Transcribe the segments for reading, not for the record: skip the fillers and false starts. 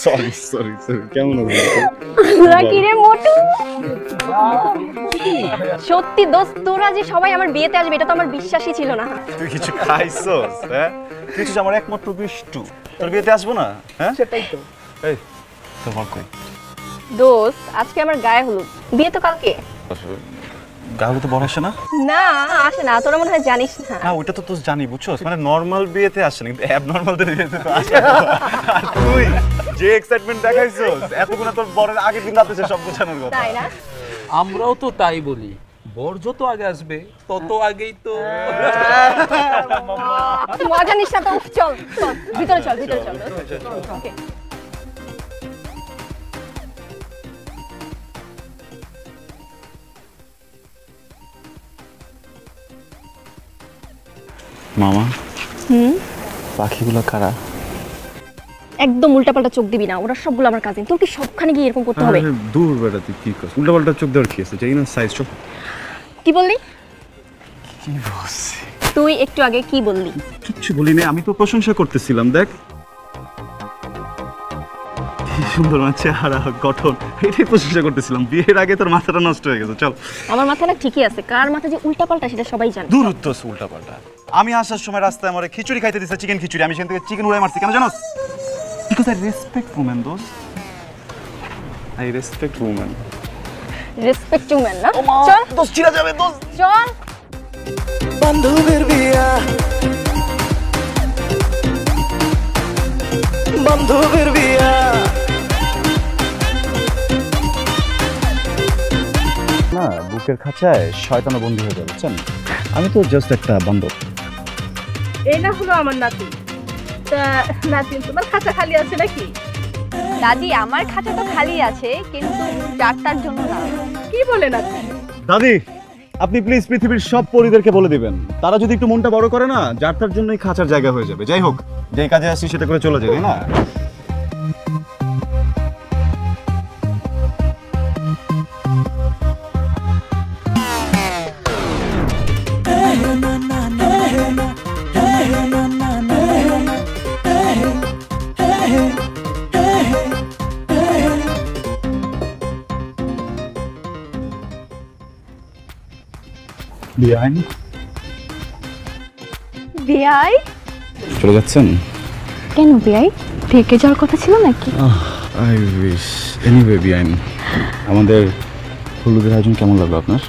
Sorry sorry sorry কেমন কিরে মোটু সত্যি দোস্ত তোরা যে সবাই আমার বিয়েতে আসবে এটা তো আমার বিশ্বাসই ছিল না। তুই কিছু খাইছস? হ্যাঁ তুই তো আমার একমাত্র বিষ্টু, তোর বিয়েতে আসবো না? হ্যাঁ সেটাই তো। এই তোমার কই দোস্ত আজকে আমার গায়ে হলুদ, বিয়ে তো কালকে। গায়ে তো বড় আসে না? না আসে না, তোরা মনে হয় জানিস না। না ওইটা তো তুই জানি বুঝছস, মানে নরমাল বিয়েতে আসে না কিন্তু অ্যাবনরমালদের বিয়েতে তো আসে। আর তুই যে এক্সাইটমেন্ট দেখাইছস এতক্ষণ তোর বরের আগের দিন রাতে সব গোছানোর কথা। তাই না? আমরাও তো তাই বলি, বর যত আগে আসবে তত আগেই তো। মজা নিস না তো, চল চল ভিতরে চল, ভিতরে চল। ওকে মামা পাখিগুলো কারা? একদম উল্টাপাল্টা চোখ দিবি না, ওরা সবগুলো আমার কাজিন। তোর কি সবখানে গিয়ে এরকম করতে হবে? দূর বেটা তুই কি করছিস? উল্টাপাল্টা চোখ দেওয়ার কি আছে? যাই না সাইজ চোখ। কি বললি? কি বলছিস তুই একটু আগে কি বললি? কিচ্ছু বলিনি, আমি তো প্রশংসা করতেছিলাম। দেখ কি সুন্দর মানে চেহারা গঠন, এটাই প্রশংসা করতেছিলাম। বিয়ের আগে তোর মাথাটা নষ্ট হয়ে গেছে। চল। আমার মাথা না ঠিকই আছে, কার মাথা যে উল্টাপাল্টা সেটা সবাই জানে। দূর তো উল্টাপাল্টা। আমি আসার সময় রাস্তায় আমার খিচুড়ি খাইতে দিছে, চিকেন খিচুড়ি। আমি সেখান থেকে চিকেন উড়াই মারছি, কেন জানোস? বিকজ আই রেসপেক্ট উমেন দোস্ত, I respect women. Respect to man না? চল দোস্ত চিরা যাবে দোস্ত, চল। বান্ধবীর বিয়া, বান্ধবীর বিয়া। না বুকের খাঁচায় শয়তানা বন্দী হয়ে যাবে, বুঝছেন? আমি তো জাস্ট একটা বান্ধব। এই না হলো আমার নাতি। তা নাতি তোমার খাঁচা খালি আছে নাকি? দাদি আমার খাঁচা তো খালি আছে, কিন্তু ডাক্তার জন্য না। কি বলে নাতি? দাদি আপনি প্লিজ পৃথিবীর সব পরিদেরকে বলে দিবেন, তারা যদি একটু মনটা বড় করে না, যার তার জন্যই খাঁচার জায়গা হয়ে যাবে। যাই হোক, যেই কাজে আসছি সেটা করে চলে যাবে না। বিয়াই চলে যাচ্ছেন কেন? বিয়াই থেকে যাওয়ার কথা ছিল নাকি? I wish. এনিওয়ে বিআইন, আমাদের হলুদের আয়োজন কেমন লাগলো আপনার?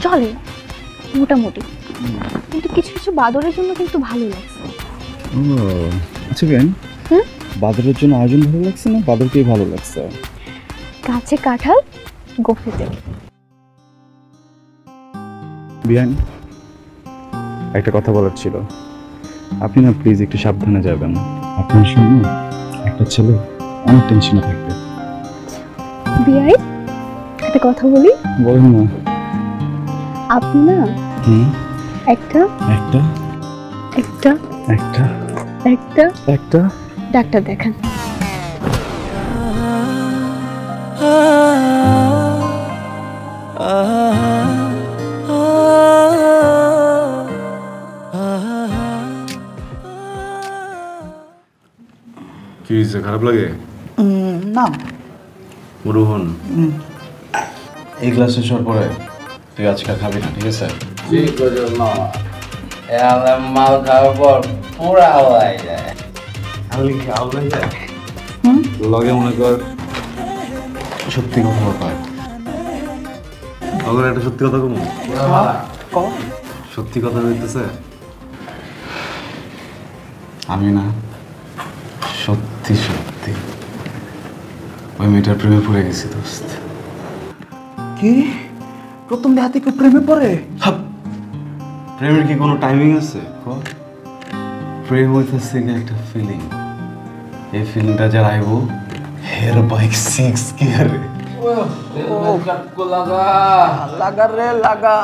চলে মোটামুটি, কিন্তু কিছু কিছু বাদরের জন্য কিন্তু ভালো লাগছে। ও আচ্ছা বিআইন, বাদরের জন্য আয়োজন ভালো লাগছে না বাদরকেই ভালো লাগছে? কাছে কাঁঠাল গফিতে। বিআইন একটা কথা বলার ছিল, আপনি না প্লিজ একটু সাবধানে যাবেন। আপনার সঙ্গে একটা ছেলে অনেক টেনশনে থাকবে। বিয়াই একটা কথা বলি। বলেন না। আপনি না একটা একটা একটা একটা একটা একটা ডাক্তার দেখান। কি হয়েছে, খারাপ লাগে? না রোহন, এই ক্লাস শেষ হওয়ার পরে তুই আজকে খাবি না, ঠিক আছে? ঠিক আছে না, মাল খাওয়ার পর পুরা আওয়াই যায়। আমি কি আওলাই যায়? লগে মনে কর সত্যি কথা কয়। একটা সত্যি কথা কম, সত্যি কথা হইতেছে আমি না সত্যি সত্যি ওই মেয়েটার প্রেমে পড়ে গেছি দোস্ত। কি প্রথম দেখাতে কেউ প্রেমে পড়ে? প্রেমের কি কোনো টাইমিং আছে? প্রেম হইতেছে একটা ফিলিং, এই ফিল্মটা যারা আইব হের বাইক 6 গিয়ারে লাগা রে লাগা।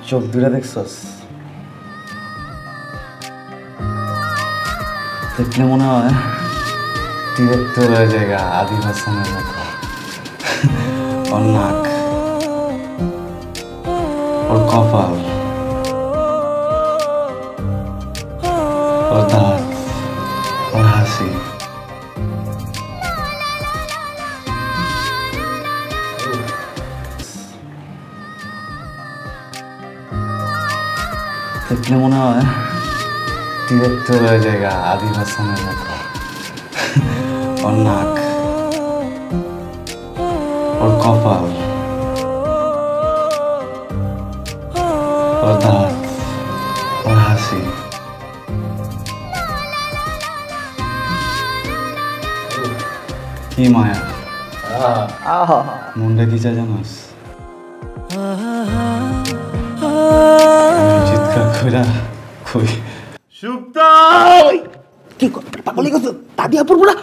চোখ দুটা দেখছস? দেখলে মনে হয় ডিরেক্টরের জায়গা আদিল হাসানের মতো। ওর নাক, ওর কপাল, ওর দাঁত, ওর হাসি। দেখলে মনে হয় ডিরেক্টরের জায়গা আদিল হাসানের মতো। ওর নাক, ওর কপাল, ওর দাঁত, ওর হাসি। কি মায়া, মনটা কি চায় জানোস? চিৎকার কইরা কই সুক্তা কি পাগল গেছো? দাদি আপুর বুড়া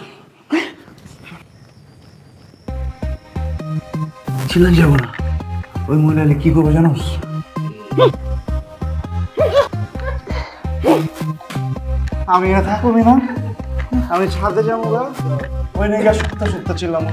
ছিলেন যাবো না। ওই মহিলা কি করবো জানোস? আমি এখানে থাকবি না, আমি ছাদে যাবো গা। ওই নাকি সুক্তা সুক্তা ছিলাম।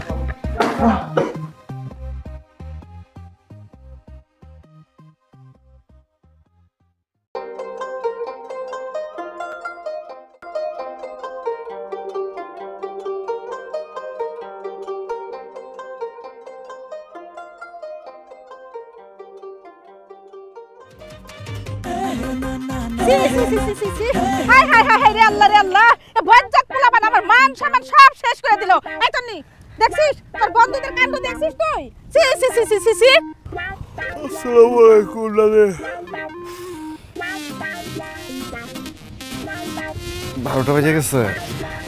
হাই হাই হাই হাই রে আল্লাহ রে আল্লাহ, এ বজ্জাত পোলাপান আমার মান সম্মান সব শেষ করে দিল। এই তন্নি দেখছিস তোর বন্ধুদের কাণ্ড দেখছিস তুই? সি সি সি সি সি সি। আসসালামু আলাইকুম দাদা। 12টা বেজে গেছে।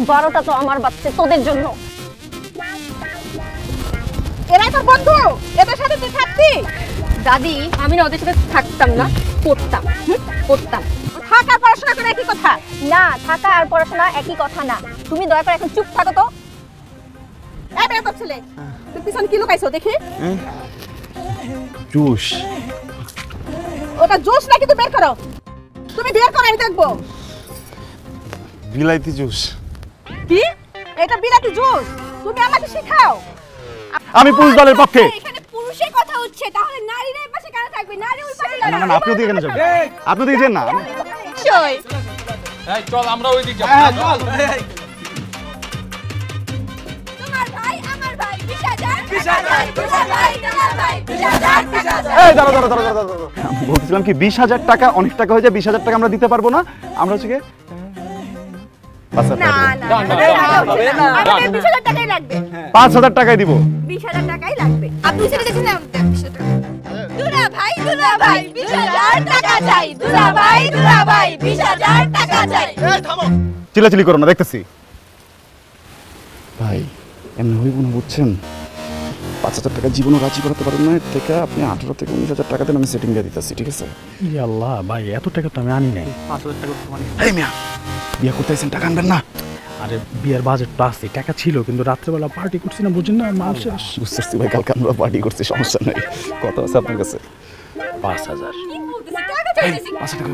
12টা তো আমার বাচ্চা তোদের জন্য। এরাই তোর বন্ধু, এদের সাথে তুই থাকতি? দাদি আমি না ওদের সাথে থাকতাম না, পড়তাম। পড়তাম। থাকা পড়াশোনা করে একই কথা না, থাকা আর পড়াশোনা একই কথা না। তুমি দয়া করে এখন চুপ থাকো তো। এই বের কর ছেলে, তুই পিছন কি লুকাইছো দেখি? জুস। ওটা জুস নাকি তুই বের করো? তুমি বের করো, আমি দেখবো। বিলাইতি জুস। কি? এটা বিলাতি জুস? তুমি আমাকে শেখাও? আমি পুরুষ দলের পক্ষে। এখানে পুরুষের কথা হচ্ছে, তাহলে নারীরা এই পাশে কেন থাকবে? নারী ওই পাশে না না, আপনি ওদিকে কেন যাবেন? আপনি ওদিকে যান না। সই এই চল আমরা ওই দিকে যাব। চল। তোমার ভাই আমার ভাই 20,000 তোমার ভাই তোমার ভাই 20,000 এই দাঁড়া দাঁড়া দাঁড়া দাঁড়া। বলছিলাম কি 20,000 টাকা অনেক টাকা হয়ে যায়, 20,000 টাকা আমরা দিতে পারবো না। আমরা হচ্ছে কি না না না, আমাদের 20,000 টাকাই লাগবে। 5,000 টাকাই দিব। 20,000 টাকাই লাগবে। আপনি সেটা দেখছেন না? দুলা ভাই 20,000 টাকা চাই। দুলা ভাই 20,000 টাকা চাই। চিল্লাচিল্লি করো না, দেখতেছি। ভাই এমনি হইব না, বুঝছেন? 5,000 টাকা জীবনও রাজি করাতে পারেন না, এর থেকে আপনি 18 থেকে 19,000 টাকা দেন, আমি সেটিং দিয়ে দিতেছি, ঠিক আছে? আল্লাহ ভাই, এত টাকা তো আমি আনি নাই। 5,000 টাকা এই মিয়া বিয়ে করতে আইছেন, টাকা আনবেন না? আরে বিয়ের বাজেট তো আছে, টাকা ছিল, কিন্তু রাত্রেবেলা পার্টি করছি না, বুঝছেন না? মাল শেষ। বুঝতেছি ভাই, কালকে আমরা পার্টি করছি, সমস্যা নাই। কত আছে আপনার কাছে? 5,000। কি বলতেছিস? টাকা চাইতেছি। 5,000 টাকা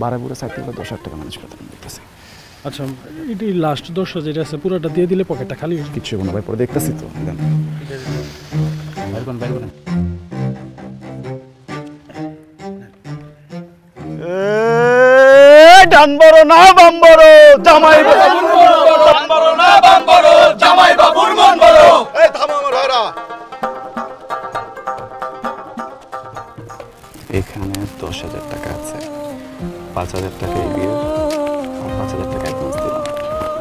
বাড়া বুড়া 10,000 টাকা ম্যানেজ করতে দেখতেছি। আচ্ছা এটি লাস্ট 10,000 যেটা আছে পুরোটা দিয়ে দিলে পকেটটা খালি হয়ে যাবে। কিচ্ছু হবো না ভাই, পরে দেখতেছি তো। বাইর করেন, বাইর করেন। ডান বড় না বাম বড়, জামাই বাবুর মন বড়। ডান বড় না বাম বড়, জামাই বাবুর মন বড়। এই থামো আমার ভাইরা। এখানে 10,000 টাকা আছে, 5,000 টাকা এই বিয়ে, আর 5,000 টাকা অ্যাডভান্স দিলাম।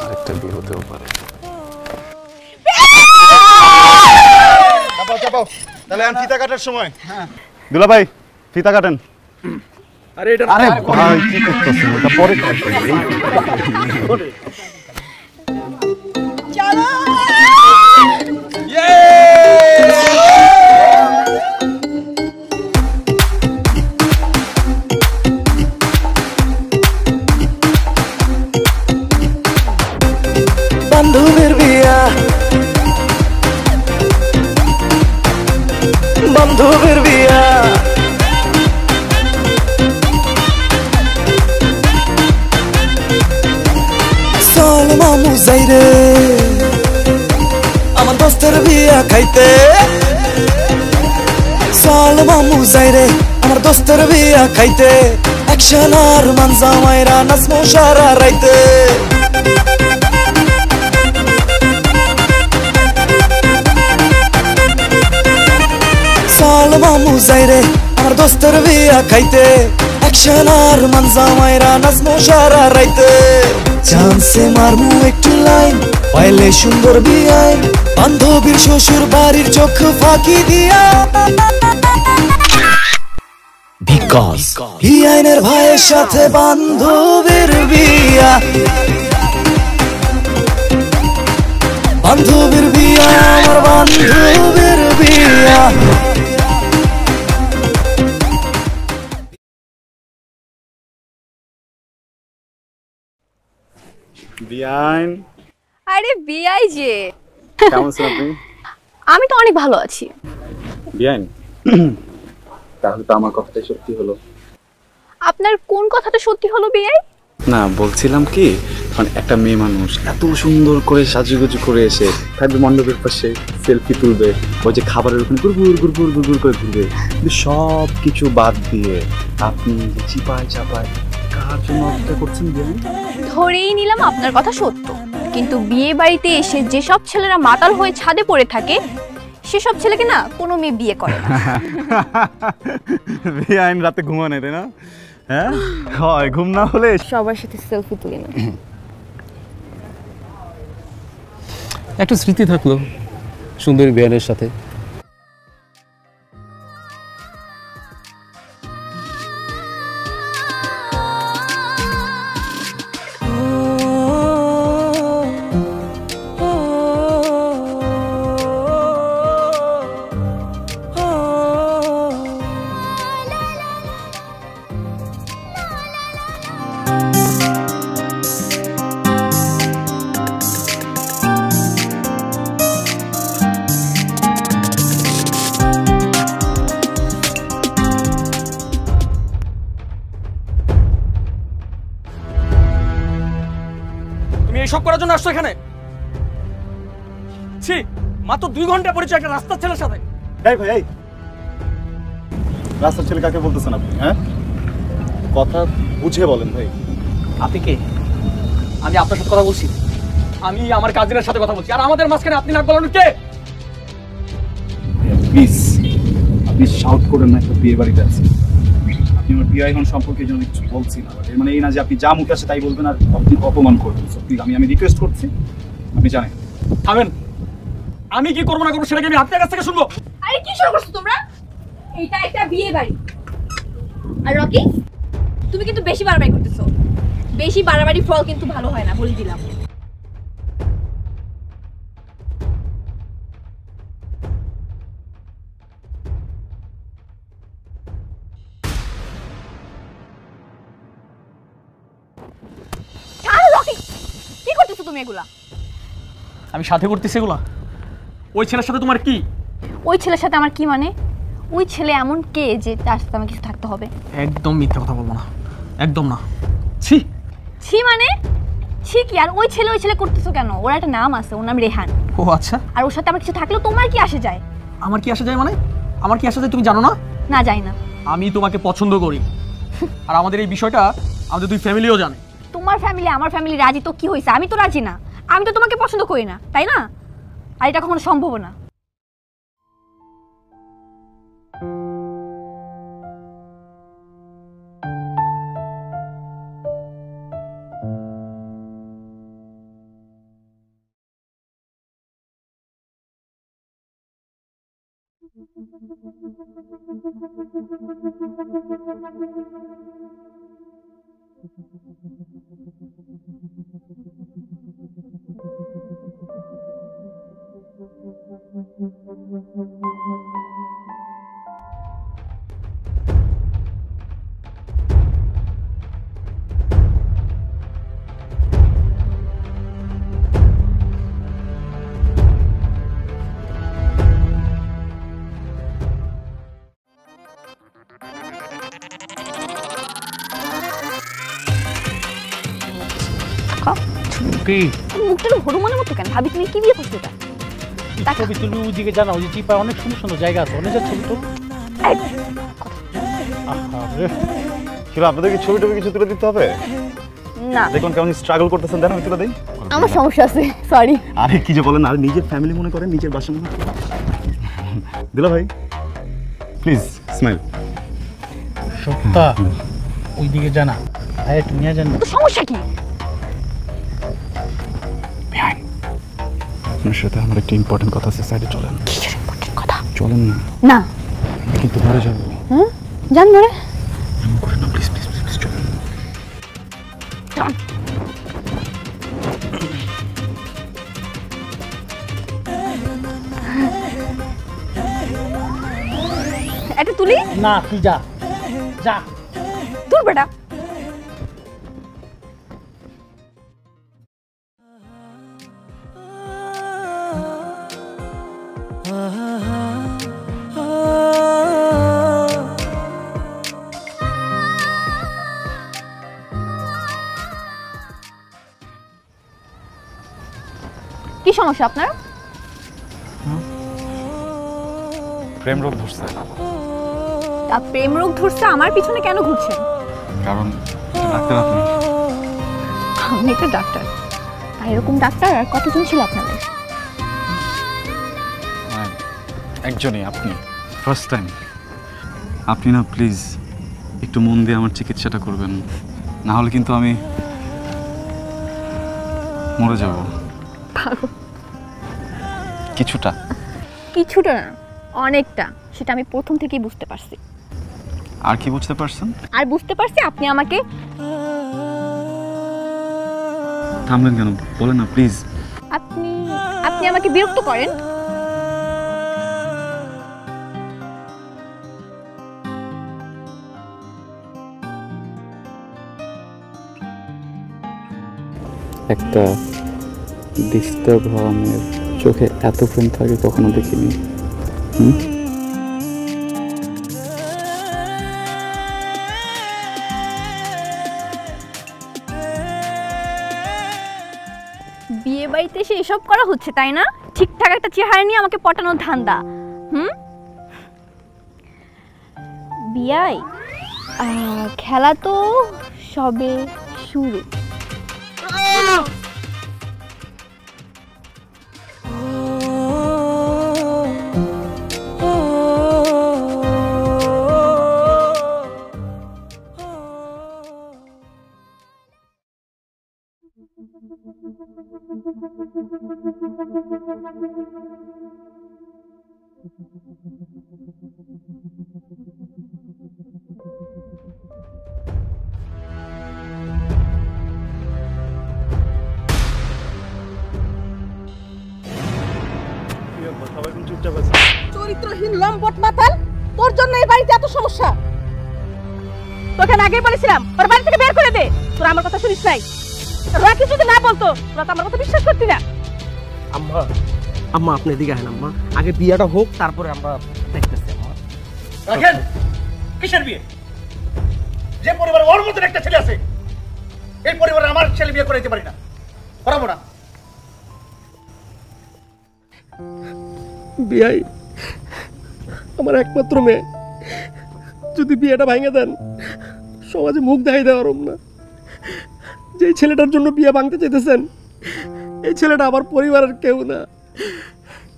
আরেকটা বিয়ে হতেও পারে। চাপাও চাপাও, তাহলে আমি ফিতা কাটার সময়। দুলা ভাই ফিতা কাটেন। আরে ভাই কি করতেছেন? ওটা পরে কাটবেন। চলো। বান্ধবের বিয়া চল মামু যাই রে আমার দোস্তের বিয়া খাইতে চল মামু যাই রে আমার দোস্তের বিয়া খাইতে অ্যাকশন আর মানজা মাইরা নাচমো সারা রাইতে চল মামু যাই রে আমার দোস্তের বিয়া খাইতে অ্যাকশন আর মানজা মাইরা নাচমো সারা রাইতে চান্সে মারমু একটু লাইন পাইলে সুন্দর বিয়াইন বান্ধবীর শ্বশুর বাড়ির চোখ ফাঁকি দিয়া বিকজ বিয়াইনের ভাইয়ের সাথে বান্ধবীর বিয়া বান্ধবীর বিয়া আমার বান্ধবীর বিয়া বিয়াইন আরে বিআই যে কেমন আছেন আপনি? আমি তো অনেক ভালো আছি। বিয়াইন তাহলে তো আমার কথাটাই সত্যি হলো। আপনার কোন কথাটা সত্যি হলো বিআই? না বলছিলাম কি, কারণ একটা মেয়ে মানুষ এত সুন্দর করে সাজুগুজু করে এসে থাকবে মণ্ডপের পাশে, সেলফি তুলবে, ওই যে খাবারের ওখানে গুড়গুড় গুড়গুড় গুড়গুড় করে ঘুরবে, কিন্তু সব কিছু বাদ দিয়ে আপনি চিপায় চাপায় কার জন্য অপেক্ষা করছেন বিয়াইন? ধরেই নিলাম আপনার কথা সত্য, কিন্তু বিয়ে বাড়িতে এসে যেসব ছেলেরা মাতাল হয়ে ছাদে পড়ে থাকে সেসব ছেলেকে না কোনো মেয়ে বিয়ে করে না। বিয়াইন রাতে ঘুমা নেই তাই না? হ্যাঁ হয়, ঘুম না হলে সবার সাথে সেলফি তুলি না। একটা স্মৃতি থাকলো সুন্দরী বিয়ানের সাথে। এসব করার জন্য আসছো এখানে? ছি, মাত্র 2 ঘন্টা পরিচয় একটা রাস্তার ছেলের সাথে। এই ভাই, এই রাস্তার ছেলে কাকে বলতেছেন আপনি? হ্যাঁ, কথা বুঝে বলেন ভাই। আপনি কে? আমি আপনার সাথে কথা বলছি, আমি আমার কাজিনের সাথে কথা বলছি, আর আমাদের মাঝখানে আপনি নাক গলানো কে? প্লিজ আপনি শাউট করেন না, একটা বিয়ে বাড়িতে আছে। আপনি আমার বিয়ে এখন সম্পর্কে জন্য কিছু বলছি না, এর মানে এই না যে আপনি যা মুখে আসে তাই বলবেন আর আপনি অপমান করবেন। প্লিজ আমি রিকোয়েস্ট করছি, আপনি জানেন। থামেন, আমি কি করবো না করবো সেটাকে আমি আপনার কাছ থেকে শুনবো। আরে কি শুরু করছো তোমরা? এটা একটা বিয়ে বাড়ি। আর রকি, তুমি কিন্তু বেশি বাড়াবাড়ি করতেছো। বেশি বাড়াবাড়ি ফল কিন্তু ভালো হয় না, বলে দিলাম। কি করতেছো তুমি এগুলা? আমি সাথে করতেছি এগুলা? ওই ছেলের সাথে তোমার কি? ওই ছেলের সাথে আমার কি মানে? ওই ছেলে এমন কে যে তার সাথে আমার কিছু থাকতে হবে? একদম মিথ্যা কথা বলবো না, একদম না। ছি ছি মানে? ছি কি? আর ওই ছেলে করতেছো কেন? ওর একটা নাম আছে, ওর নাম রেহান। ও আচ্ছা। আর ওর সাথে আমার কিছু থাকলেও তোমার কি আসে যায়? আমার কি আসে যায় মানে? আমার কি আসে যায় তুমি জানো না? না, জানি না। আমি তোমাকে পছন্দ করি, আর আমাদের এই বিষয়টা আমাদের 2 ফ্যামিলিও জানে। তোমার ফ্যামিলি আমার ফ্যামিলি রাজি তো কি হয়েছে? আমি তো রাজি না। আমি তো তোমাকে পছন্দ করি না, তাই না? আর এটা কখনো সম্ভব না। কি মুখটা হরমোনের মতো কেন? ভাবি তুমি কি বিয়ে করছো এটা? ছবি তুলবি ওইদিকে জানা, ওই যে চিপায় অনেক সুন্দর সুন্দর জায়গা আছে, অনেক ছবি তো। আপনাদেরকে ছবি টবি কিছু তুলে দিতে হবে? না, দেখুন কেমন স্ট্রাগল করতেছেন, দেন আমি তুলে দিই। আমার সমস্যা আছে, সরি। আরে কি যে বলেন, আর নিজের ফ্যামিলি মনে করেন, নিজের বাসা মনে করেন। দিলা ভাই প্লিজ স্মাইল। সত্তা ওইদিকে জানা, আরে তুমি জানো সমস্যা কি? আপনার সাথে আমার একটা ইম্পর্টেন্ট কথা আছে, সাইডে চলেন। কথা চলেন না, না কিন্তু ঘরে যাবো। হ্যাঁ জান ধরে এমন করেন না, প্লিজ প্লিজ প্লিজ চলেন। এটা তুলি না, তুই যা যা। তোর বেটা কি সমস্যা আপনার? প্রেম রোগ ধরছে। তা প্রেম রোগ ধরছে, আমার পিছনে কেন ঘুরছেন? কারণ ডাক্তার আপনি। আমি একটা ডাক্তার, আর এরকম ডাক্তার আর কতজন ছিল আপনাদের? একজনই, আপনি ফার্স্ট টাইম। আপনি না প্লিজ একটু মন দিয়ে আমার চিকিৎসাটা করবেন, না হলে কিন্তু আমি মরে যাব। কিছুটা কিছুটা না, অনেকটা, সেটা আমি প্রথম থেকেই বুঝতে পারছি। আর কি বুঝতে পারছেন? আর বুঝতে পারছি আপনি আমাকে থামলেন কেন, বলেন না প্লিজ। আপনি আপনি আমাকে বিরক্ত করেন। একটা ডিস্টার্ব হওয়া মেয়ের চোখে এত প্রেম থাকে কখনো দেখিনি। বিয়ে বাড়িতে এসে এসব করা হচ্ছে তাই না? ঠিকঠাক একটা চেহারা নিয়ে আমাকে পটানোর ধান্দা। বিয়াই খেলা তো সবে শুরু। চরিত্রহীন লম্পট মাতাল, তোর জন্য এই বাড়িতে এত সমস্যা। তোকে আমি আগেই বলেছিলাম ওর বাড়ি থেকে বের করে দে। তোরা আমার কথা শুনিস নাই। রকি যদি না বলতো তোরা তো আমার কথা বিশ্বাস করতি না। আম্মা আম্মা আপনি এদিকে আসেন আম্মা, আগে বিয়েটা হোক তারপরে আমরা দেখতেছি। আম্মা রাখেন, কিসের বিয়ে? যে পরিবারে ওর মতন একটা ছেলে আছে, এই পরিবারে আমার ছেলে বিয়ে করাইতে পারি না, করাবো না। বিয়াই আমার একমাত্র মেয়ে, যদি বিয়েটা ভাঙে দেন সমাজে মুখ দেখাই দেওয়ার না। যে ছেলেটার জন্য বিয়ে ভাঙতে চাইতেছেন এই ছেলেটা আমার পরিবারের কেউ না।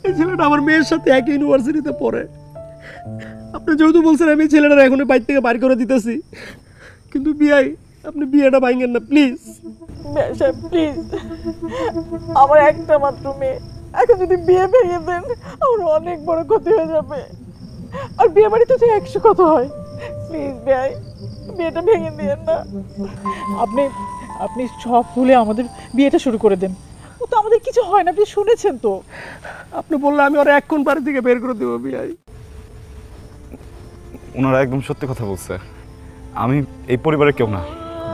এই ছেলেটা আমার মেয়ের সাথে একই ইউনিভার্সিটিতে পড়ে। আপনি যেহেতু বলছেন আমি ছেলেটার এখনই বাইর থেকে বাড়ি করে দিতেছি, কিন্তু বিয়াই আপনি বিয়েটা ভাঙেন না প্লিজ। প্লিজ, আমার একটা মাত্র মেয়ে, এখন যদি বিয়ে ভেঙে দেন আমার অনেক বড় ক্ষতি হয়ে যাবে। আর বিয়ে বাড়িতে তো 100 কথা হয়। প্লিজ ভাই, বিয়েটা ভেঙে দিয়েন না। আপনি আপনি সব ভুলে আমাদের বিয়েটা শুরু করে দেন। ও তো আমাদের কিছু হয় না, আপনি শুনেছেন তো। আপনি বললে আমি ওরা এক্ষুন বাড়ি থেকে বের করে দেবো বিয়াই। ওনারা একদম সত্যি কথা বলছে, আমি এই পরিবারের কেউ না,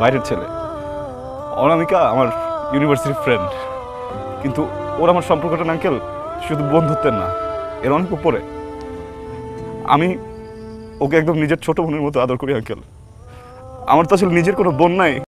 বাইরের ছেলে। অনামিকা আমার ইউনিভার্সিটির ফ্রেন্ড, কিন্তু ওরা আমার সম্পর্কটা আঙ্কেল শুধু বন্ধুত্বের না, এর অনেক উপরে। আমি ওকে একদম নিজের ছোট বোনের মতো আদর করি আঙ্কেল। আমার তো আসলে নিজের কোনো বোন নাই।